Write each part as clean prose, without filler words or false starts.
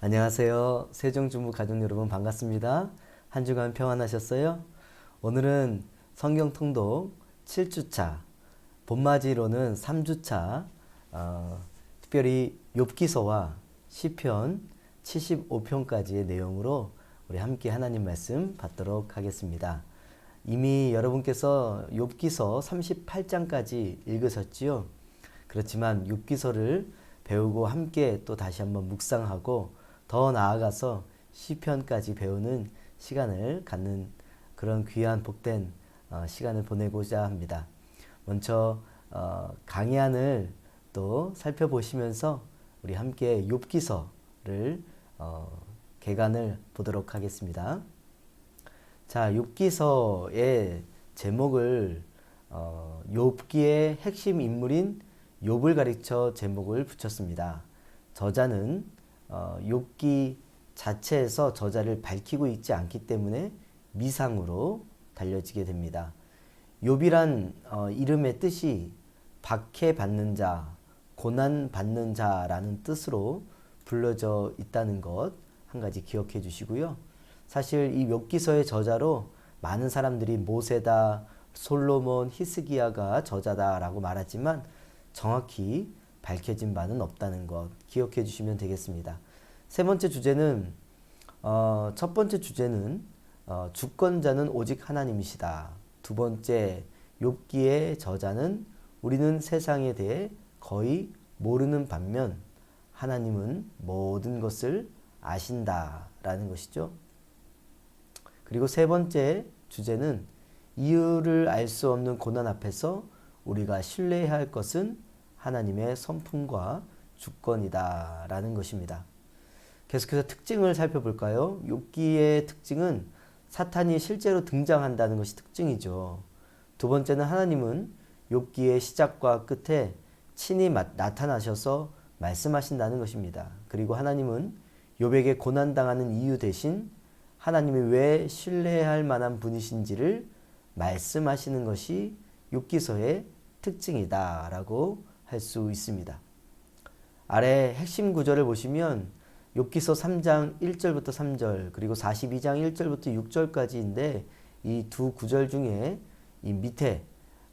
안녕하세요. 세종중부 가족 여러분 반갑습니다. 한 주간 평안하셨어요? 오늘은 성경 통독 7주차, 봄맞이로는 3주차, 특별히 욥기서와 시편 75편까지의 내용으로 우리 함께 하나님 말씀 받도록 하겠습니다. 이미 여러분께서 욥기서 38장까지 읽으셨지요? 그렇지만 욥기서를 배우고 함께 또 다시 한번 묵상하고 더 나아가서 시편까지 배우는 시간을 갖는 그런 귀한 복된 시간을 보내고자 합니다. 먼저 강의안을 또 살펴보시면서 우리 함께 욥기서를 개관을 보도록 하겠습니다. 자, 욥기서의 제목을 욥기의 핵심 인물인 욥을 가리켜 제목을 붙였습니다. 저자는 욥기 자체에서 저자를 밝히고 있지 않기 때문에 미상으로 달려지게 됩니다. 욥이란 이름의 뜻이 박해받는 자, 고난받는 자라는 뜻으로 불려져 있다는 것 한 가지 기억해 주시고요. 사실 이 욥기서의 저자로 많은 사람들이 모세다, 솔로몬, 히스기야가 저자다라고 말하지만 정확히 밝혀진 바는 없다는 것 기억해 주시면 되겠습니다. 세 번째 주제는 첫 번째 주제는 주권자는 오직 하나님이시다. 두 번째, 욥기의 저자는 우리는 세상에 대해 거의 모르는 반면 하나님은 모든 것을 아신다라는 것이죠. 그리고 세 번째 주제는 이유를 알 수 없는 고난 앞에서 우리가 신뢰해야 할 것은 하나님의 선풍과 주권이다 라는 것입니다. 계속해서 특징을 살펴볼까요? 욥기의 특징은 사탄이 실제로 등장한다는 것이 특징이죠. 두 번째는 하나님은 욥기의 시작과 끝에 친히 나타나셔서 말씀하신다는 것입니다. 그리고 하나님은 욥에게 고난당하는 이유 대신 하나님이 왜 신뢰할 만한 분이신지를 말씀하시는 것이 욥기서의 특징이다 라고 할 수 있습니다. 아래 핵심 구절을 보시면 욥기서 3장 1절부터 3절 그리고 42장 1절부터 6절까지인데 이 두 구절 중에 이 밑에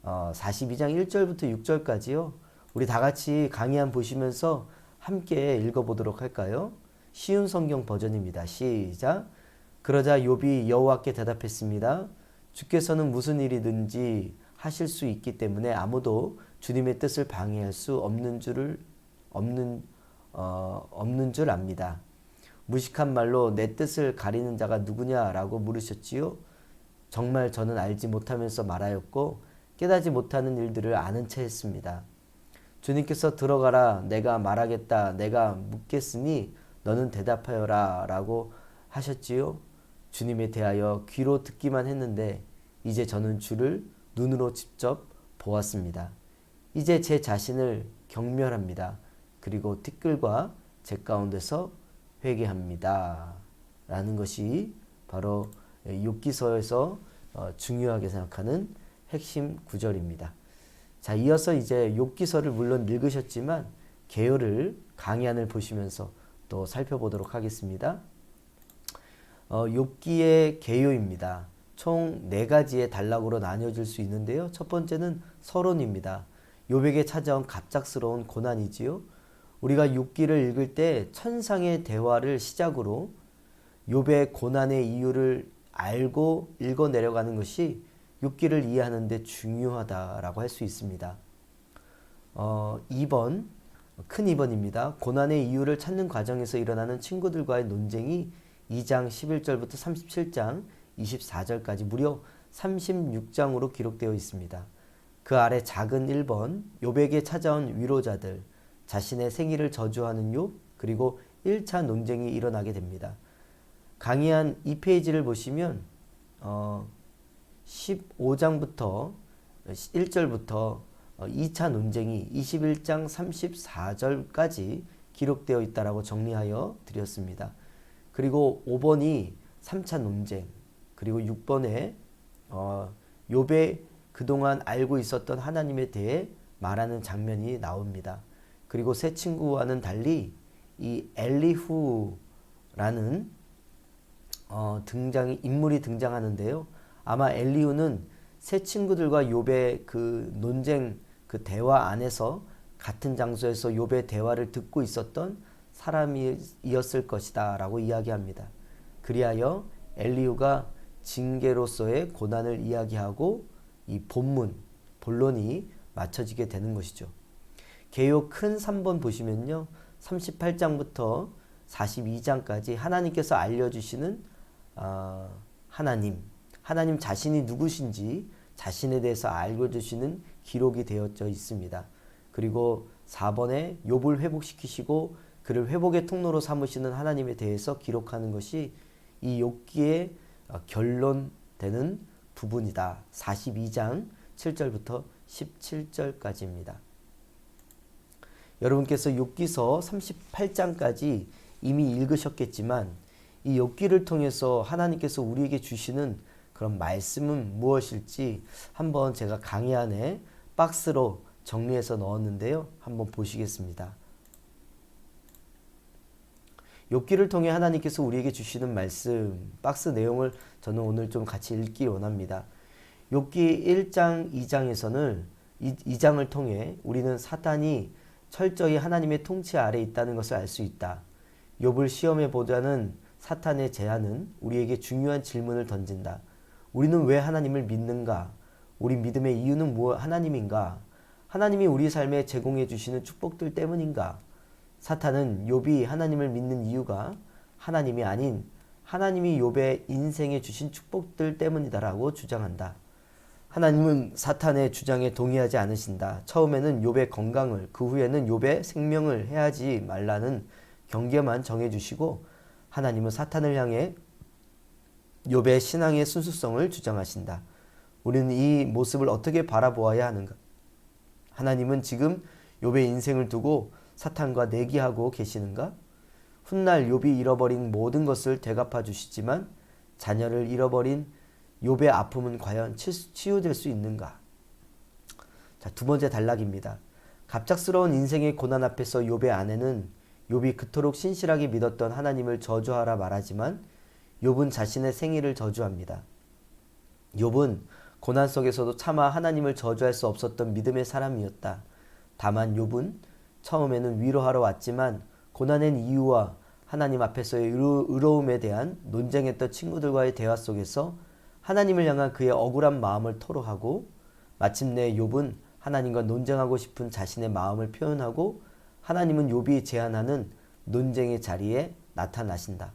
42장 1절부터 6절까지요. 우리 다 같이 강의안 보시면서 함께 읽어보도록 할까요? 쉬운 성경 버전입니다. 시작. 그러자 욥이 여호와께 대답했습니다. 주께서는 무슨 일이든지 하실 수 있기 때문에 아무도 주님의 뜻을 방해할 수 없는 줄 압니다. 무식한 말로 내 뜻을 가리는 자가 누구냐라고 물으셨지요. 정말 저는 알지 못하면서 말하였고 깨닫지 못하는 일들을 아는 채 했습니다. 주님께서 들어가라 내가 말하겠다 내가 묻겠으니 너는 대답하여라 라고 하셨지요. 주님에 대하여 귀로 듣기만 했는데 이제 저는 주를 눈으로 직접 보았습니다. 이제 제 자신을 경멸합니다. 그리고 티끌과 제 가운데서 회개합니다. 라는 것이 바로 욥기서에서 중요하게 생각하는 핵심 구절입니다. 자, 이어서 이제 욥기서를 물론 읽으셨지만 개요를 강의안을 보시면서 또 살펴보도록 하겠습니다. 욥기의 개요입니다. 총 4가지의 단락으로 나뉘어질 수 있는데요. 첫 번째는 서론입니다. 욥에게 찾아온 갑작스러운 고난이지요. 우리가 욥기를 읽을 때 천상의 대화를 시작으로 욥의 고난의 이유를 알고 읽어 내려가는 것이 욥기를 이해하는 데 중요하다라고 할 수 있습니다. 2번, 큰 2번입니다. 고난의 이유를 찾는 과정에서 일어나는 친구들과의 논쟁이 2장 11절부터 37장 24절까지 무려 36장으로 기록되어 있습니다. 그 아래 작은 1번, 욥에게 찾아온 위로자들, 자신의 생일을 저주하는 욥, 그리고 1차 논쟁이 일어나게 됩니다. 강의한 2페이지를 보시면 15장부터 1절부터 2차 논쟁이 21장 34절까지 기록되어 있다라고 정리하여 드렸습니다. 그리고 5번이 3차 논쟁, 그리고 6번에 욥의 그동안 알고 있었던 하나님에 대해 말하는 장면이 나옵니다. 그리고 세 친구와는 달리 이 엘리후 라는 인물이 등장하는데요. 아마 엘리후는 세 친구들과 욥의 그 논쟁, 그 대화 안에서 같은 장소에서 욥의 대화를 듣고 있었던 사람이었을 것이다 라고 이야기합니다. 그리하여 엘리후가 징계로서의 고난을 이야기하고 이 본론이 맞춰지게 되는 것이죠. 개요 큰 3번 보시면요. 38장부터 42장까지 하나님께서 알려주시는 하나님 자신이 누구신지 자신에 대해서 알려주시는 기록이 되어져 있습니다. 그리고 4번에 욥을 회복시키시고 그를 회복의 통로로 삼으시는 하나님에 대해서 기록하는 것이 이 욥기의 결론되는 부분이다. 42장 7절부터 17절까지입니다. 여러분께서 욥기서 38장까지 이미 읽으셨겠지만 이 욥기를 통해서 하나님께서 우리에게 주시는 그런 말씀은 무엇일지 한번 제가 강의 안에 박스로 정리해서 넣었는데요. 한번 보시겠습니다. 욥기를 통해 하나님께서 우리에게 주시는 말씀, 박스 내용을 저는 오늘 좀 같이 읽기 원합니다. 욥기 1장, 2장을 통해 우리는 사탄이 철저히 하나님의 통치 아래 있다는 것을 알 수 있다. 욥을 시험해 보자는 사탄의 제안은 우리에게 중요한 질문을 던진다. 우리는 왜 하나님을 믿는가? 우리 믿음의 이유는 하나님인가? 하나님이 우리 삶에 제공해 주시는 축복들 때문인가? 사탄은 욥이 하나님을 믿는 이유가 하나님이 아닌 하나님이 욥의 인생에 주신 축복들 때문이다라고 주장한다. 하나님은 사탄의 주장에 동의하지 않으신다. 처음에는 욥의 건강을, 그 후에는 욥의 생명을 해하지 말라는 경계만 정해주시고 하나님은 사탄을 향해 욥의 신앙의 순수성을 주장하신다. 우리는 이 모습을 어떻게 바라보아야 하는가? 하나님은 지금 욥의 인생을 두고 사탄과 내기하고 계시는가? 훗날 욥이 잃어버린 모든 것을 되갚아 주시지만 자녀를 잃어버린 욥의 아픔은 과연 치유될 수 있는가? 자, 두 번째 단락입니다. 갑작스러운 인생의 고난 앞에서 욥의 아내는 욥이 그토록 신실하게 믿었던 하나님을 저주하라 말하지만 욥은 자신의 생일을 저주합니다. 욥은 고난 속에서도 차마 하나님을 저주할 수 없었던 믿음의 사람이었다. 다만 욥은 처음에는 위로하러 왔지만 고난의 이유와 하나님 앞에서의 의로움에 대한 논쟁했던 친구들과의 대화 속에서 하나님을 향한 그의 억울한 마음을 토로하고 마침내 욥은 하나님과 논쟁하고 싶은 자신의 마음을 표현하고 하나님은 욥이 제안하는 논쟁의 자리에 나타나신다.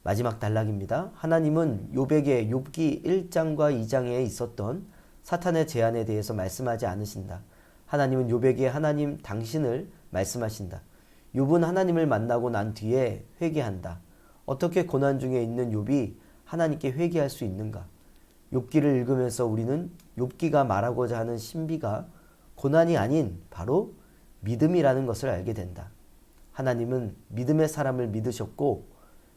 마지막 단락입니다. 하나님은 욥에게 욥기 1장과 2장에 있었던 사탄의 제안에 대해서 말씀하지 않으신다. 하나님은 욥에게 하나님 당신을 말씀하신다. 욥은 하나님을 만나고 난 뒤에 회개한다. 어떻게 고난 중에 있는 욥이 하나님께 회개할 수 있는가? 욥기를 읽으면서 우리는 욥기가 말하고자 하는 신비가 고난이 아닌 바로 믿음이라는 것을 알게 된다. 하나님은 믿음의 사람을 믿으셨고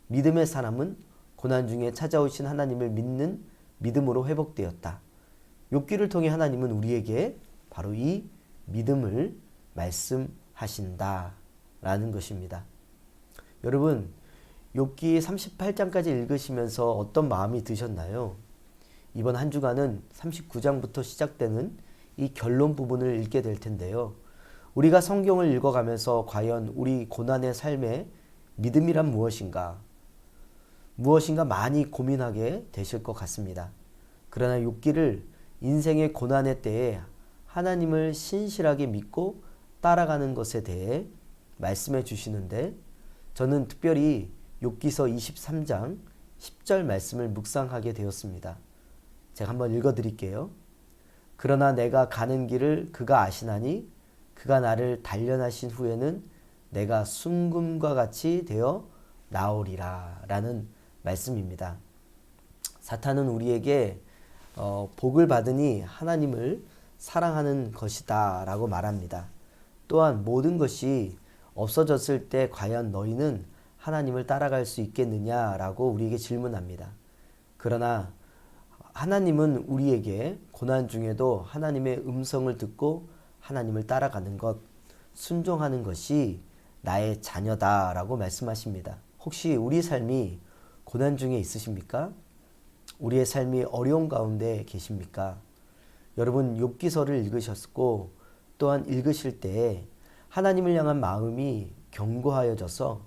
믿음의 사람은 고난 중에 찾아오신 하나님을 믿는 믿음으로 회복되었다. 욥기를 통해 하나님은 우리에게 바로 이 믿음을 말씀하신다 라는 것입니다. 여러분, 욥기 38장까지 읽으시면서 어떤 마음이 드셨나요? 이번 한 주간은 39장부터 시작되는 이 결론 부분을 읽게 될 텐데요. 우리가 성경을 읽어가면서 과연 우리 고난의 삶에 믿음이란 무엇인가 많이 고민하게 되실 것 같습니다. 그러나 욥기를 인생의 고난의 때에 하나님을 신실하게 믿고 따라가는 것에 대해 말씀해 주시는데 저는 특별히 욥기서 23장 10절 말씀을 묵상하게 되었습니다. 제가 한번 읽어드릴게요. 그러나 내가 가는 길을 그가 아시나니 그가 나를 단련하신 후에는 내가 순금과 같이 되어 나오리라 라는 말씀입니다. 사탄은 우리에게 복을 받으니 하나님을 사랑하는 것이다 라고 말합니다. 또한 모든 것이 없어졌을 때 과연 너희는 하나님을 따라갈 수 있겠느냐라고 우리에게 질문합니다. 그러나 하나님은 우리에게 고난 중에도 하나님의 음성을 듣고 하나님을 따라가는 것, 순종하는 것이 나의 자녀다라고 말씀하십니다. 혹시 우리 삶이 고난 중에 있으십니까? 우리의 삶이 어려운 가운데 계십니까? 여러분 욥기서를 읽으셨고 또한 읽으실 때 하나님을 향한 마음이 견고하여져서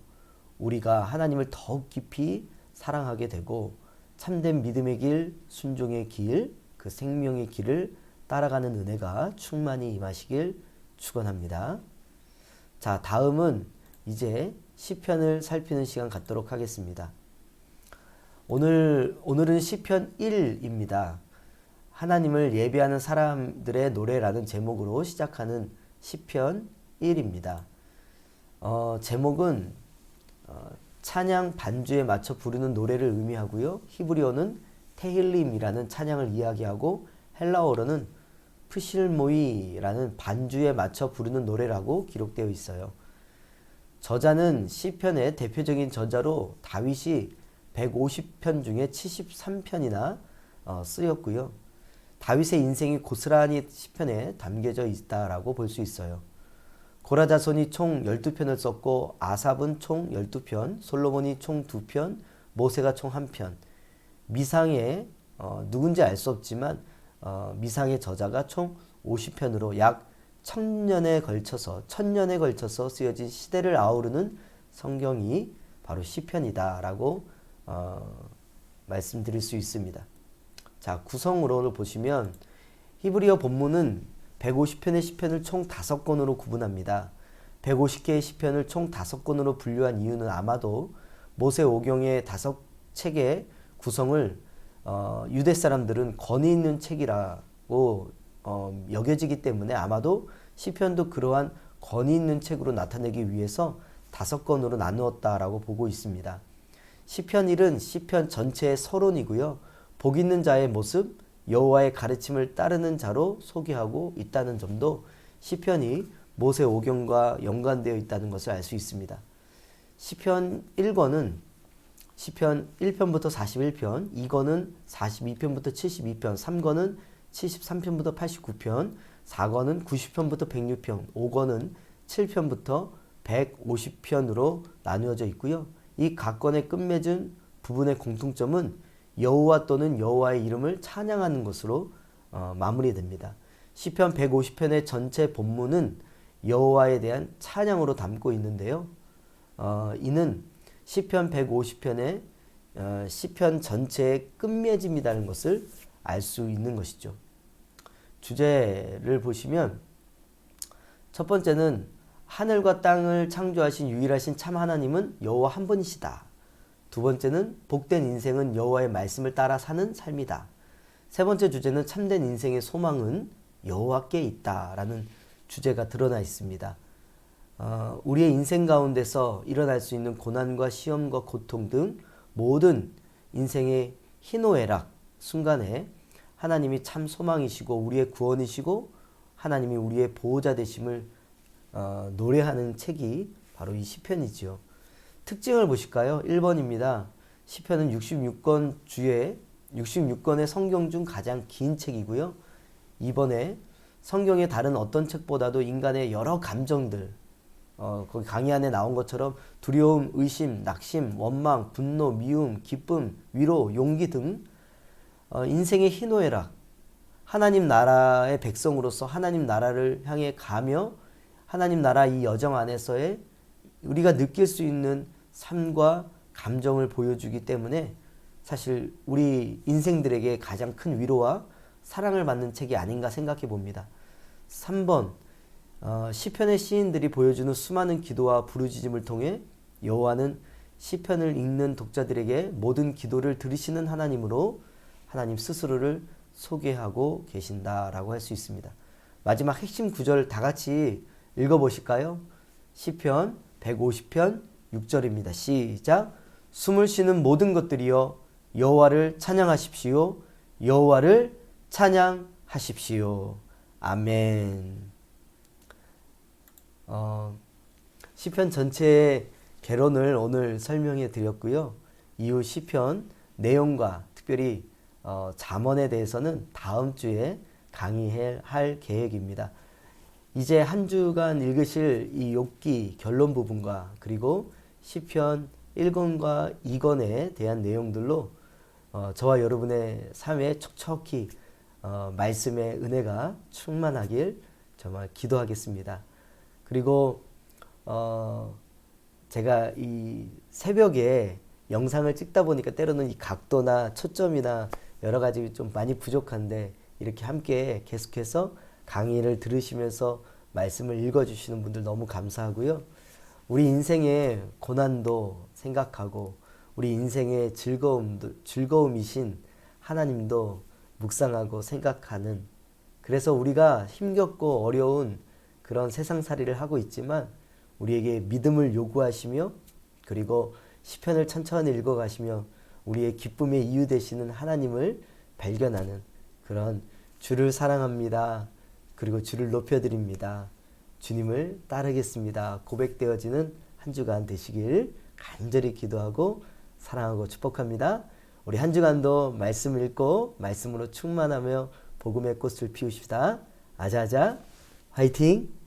우리가 하나님을 더욱 깊이 사랑하게 되고 참된 믿음의 길, 순종의 길, 그 생명의 길을 따라가는 은혜가 충만히 임하시길 축원합니다. 자, 다음은 이제 시편을 살피는 시간 갖도록 하겠습니다. 오늘은 시편 1입니다. 하나님을 예배하는 사람들의 노래라는 제목으로 시작하는 시편 1입니다. 제목은 찬양 반주에 맞춰 부르는 노래를 의미하고요. 히브리어는 테힐림이라는 찬양을 이야기하고 헬라어로는 프실모이라는 반주에 맞춰 부르는 노래라고 기록되어 있어요. 저자는 시편의 대표적인 저자로 다윗이 150편 중에 73편이나 쓰였고요. 다윗의 인생이 고스란히 시편에 담겨져 있다라고 볼 수 있어요. 고라 자손이 총 12편을 썼고 아삽은 총 12편, 솔로몬이 총 2편, 모세가 총 1편. 미상의 누군지 알 수 없지만 미상의 저자가 총 50편으로 약 1000년에 걸쳐서 쓰여진 시대를 아우르는 성경이 바로 시편이다라고 말씀드릴 수 있습니다. 자, 구성으로 보시면 히브리어 본문은 150편의 시편을 총 5권으로 구분합니다. 150개의 시편을 총 5권으로 분류한 이유는 아마도 모세 오경의 5책의 구성을 유대 사람들은 권위 있는 책이라고 여겨지기 때문에 아마도 시편도 그러한 권위 있는 책으로 나타내기 위해서 5권으로 나누었다라고 보고 있습니다. 시편 1은 시편 전체의 서론이고요. 복 있는 자의 모습, 여호와의 가르침을 따르는 자로 소개하고 있다는 점도 시편이 모세 오경과 연관되어 있다는 것을 알 수 있습니다. 시편 1권은 시편 1편부터 41편, 2권은 42편부터 72편, 3권은 73편부터 89편, 4권은 90편부터 106편, 5권은 7편부터 150편으로 나누어져 있고요. 이 각 권의 끝맺은 부분의 공통점은 여호와 또는 여호와의 이름을 찬양하는 것으로 마무리됩니다. 시편 150편의 전체 본문은 여호와에 대한 찬양으로 담고 있는데요. 이는 시편 150편의 시편 전체의 끝맺음이라는 것을 알 수 있는 것이죠. 주제를 보시면 첫 번째는 하늘과 땅을 창조하신 유일하신 참 하나님은 여호와 한 분이시다. 두 번째는 복된 인생은 여호와의 말씀을 따라 사는 삶이다. 세 번째 주제는 참된 인생의 소망은 여호와께 있다라는 주제가 드러나 있습니다. 우리의 인생 가운데서 일어날 수 있는 고난과 시험과 고통 등 모든 인생의 희노애락 순간에 하나님이 참 소망이시고 우리의 구원이시고 하나님이 우리의 보호자 되심을 노래하는 책이 바로 이 시편이지요. 특징을 보실까요? 1번입니다. 시편은 66권 주에 66권의 성경 중 가장 긴 책이고요. 2번에 성경의 다른 어떤 책보다도 인간의 여러 감정들 거기 강의 안에 나온 것처럼 두려움, 의심, 낙심, 원망, 분노, 미움, 기쁨, 위로, 용기 등 인생의 희노애락 하나님 나라의 백성으로서 하나님 나라를 향해 가며 하나님 나라 이 여정 안에서의 우리가 느낄 수 있는 삶과 감정을 보여주기 때문에 사실 우리 인생들에게 가장 큰 위로와 사랑을 받는 책이 아닌가 생각해 봅니다. 3번 시편의 시인들이 보여주는 수많은 기도와 부르짖음을 통해 여호와는 시편을 읽는 독자들에게 모든 기도를 들으시는 하나님으로 하나님 스스로를 소개하고 계신다라고 할 수 있습니다. 마지막 핵심 구절 다 같이 읽어보실까요? 시편 150편 6절입니다. 시작. 숨을 쉬는 모든 것들이여 여호와를 찬양하십시오. 여호와를 찬양하십시오. 아멘. 시편 전체의 개론을 오늘 설명해 드렸고요. 이후 시편 내용과 특별히 잠언에 대해서는 다음 주에 강의할 계획입니다. 이제 한 주간 읽으실 이 욥기 결론 부분과 그리고 시편 1권과 2권에 대한 내용들로 저와 여러분의 삶에 촉촉히 말씀의 은혜가 충만하길 정말 기도하겠습니다. 그리고 제가 이 새벽에 영상을 찍다 보니까 때로는 이 각도나 초점이나 여러 가지 좀 많이 부족한데 이렇게 함께 계속해서 강의를 들으시면서 말씀을 읽어주시는 분들 너무 감사하고요. 우리 인생의 고난도 생각하고 우리 인생의 즐거움이신 하나님도 묵상하고 생각하는, 그래서 우리가 힘겹고 어려운 그런 세상살이를 하고 있지만 우리에게 믿음을 요구하시며 그리고 시편을 천천히 읽어가시며 우리의 기쁨의 이유 되시는 하나님을 발견하는 그런 주를 사랑합니다. 그리고 주를 높여드립니다. 주님을 따르겠습니다. 고백되어지는 한 주간 되시길 간절히 기도하고 사랑하고 축복합니다. 우리 한 주간도 말씀을 읽고 말씀으로 충만하며 복음의 꽃을 피우십시다. 아자아자 화이팅!